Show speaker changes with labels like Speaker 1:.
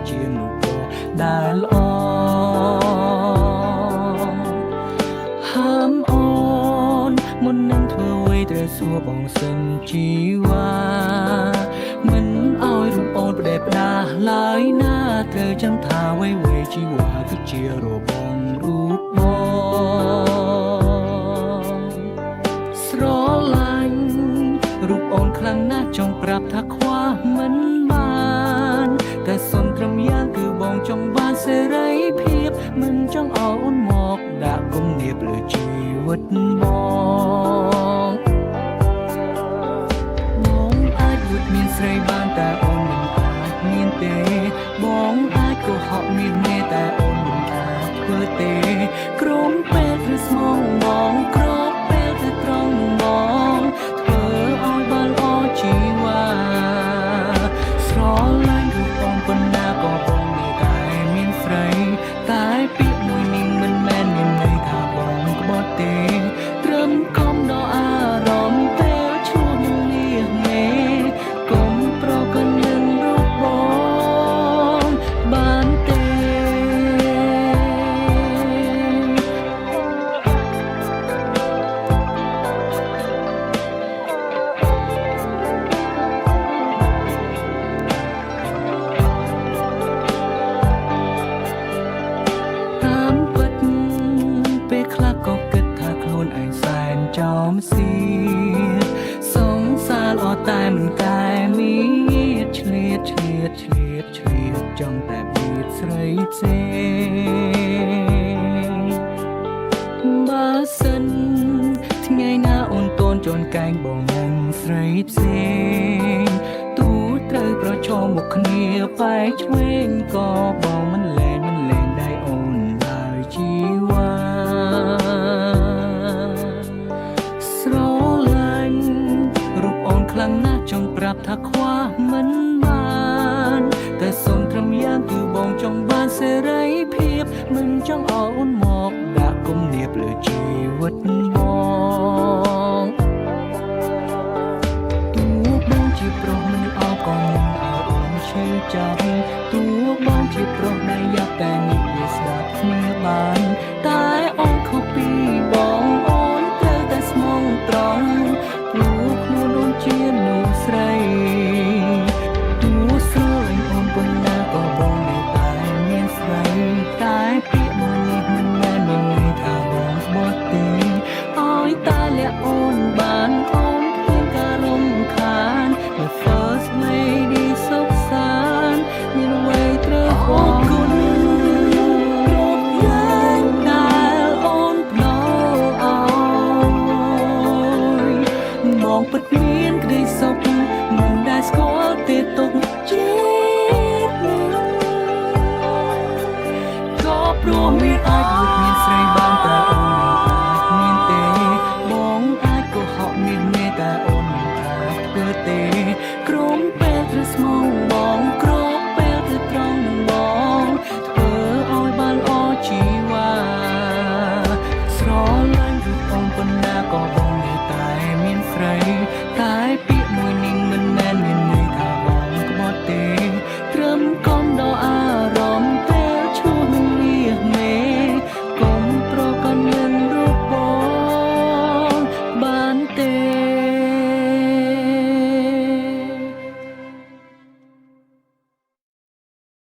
Speaker 1: ជាមនុស្សដែលល្អហាមអូនមុននឹងធ្វើអ្វីត្រូវសួរបងសិនជីវ៉ាមិនឲ្យរូបអូនផ្ដេសផ្ដាសឡើយណាត្រូវចាំថាអ្វីជីវ៉ាគឺជារបងរូបបងស្រឡាញ់រូបអូនខ្លាំងណាស់ចង់ប្រាប់ថាខ្វះមិនបានតែសុំត្រឹមយ៉ាងគឺបងចង់បានសេរីភាពមិនចង់ឲ្យអូនមកដាក់គំនាបលើជីវិតបងអាចវុតមានស្រីបានតែអូនមិនអាចមានទេបងអាចកុហកមានមេតែអូនមិនអាចធ្វើទេក្រុមពេលឬស្មងបងគ្របពេលតែត្រង់បងធ្វើឲ្យបានល្អជីវ៉ាស្រឡាញ់រូបបងប៉ុណ្ណាក៏បងមានតែមានស្រីតែពាក្យមួយនេះមិនមែនមានន័យថាបងក្បត់ទេត្រឹមកុំដល់អារម្មណ៍ពេលឈ្លោះនឹងលៀសមេកុំប្រកាន់នឹងរូបបងបានទេតាមពិតពេលខ្លះក៏គិតថាខ្លួនឯងសែនចោមសៀតសងសារល្អតែមិនកែមានឆ្លៀតចង់តែបៀតស្រីផ្សេងបើសិនថ្ងៃណាអូនតូនជន់កែងបងនឹងស្រីផ្សេងទូត្រូវប្រឈមមុខគ្នាបែកឆ្វេងក៏បងមិនលែងដៃអូនឡើយជីវ៉ាស្រឡាញ់រូបអូនខ្លាំងណាស់ចង់ប្រាប់ថាខ្វះមិនបានតែសុំត្រឹមយ៉ាងគឺបងចង់បានសេរីភាពមិនចង់ឲ្យអូនមកដាក់គំនាបលើជីវិតបងទូបងជាប្រុសមិនអោក៏មិនឲ្យអូនឈឺចាប់ទូបងជាប្រុសដែលយកតែនិយាយស្ដាប់គ្នាបានតែអូនខុសពីបងអូនត្រូវតែស្មងត្រង់ព្រោះខ្លួនអូនជាមនុស្សស្រីទូស្រឡាញ់អូនប៉ុណ្ណាក៏បងមានតែមានស្រីតែពាក្យមួយនេះមិនមែនមានន័យថាបងបត់ទេឲ្យតែលាក់អូនបានអូនគ្មានការរំខាន The first lady សុខសាន្តមានអ្វីត្រូវអរគុណគ្រប់យ៉ាងដែលអូនផ្ដល់ឲ្យមកពិតមានក្តីសុខមិនដែលស្គាល់ទេទុកជាតិក៏ព្រោះមានអាចវុតមានស្រីបាន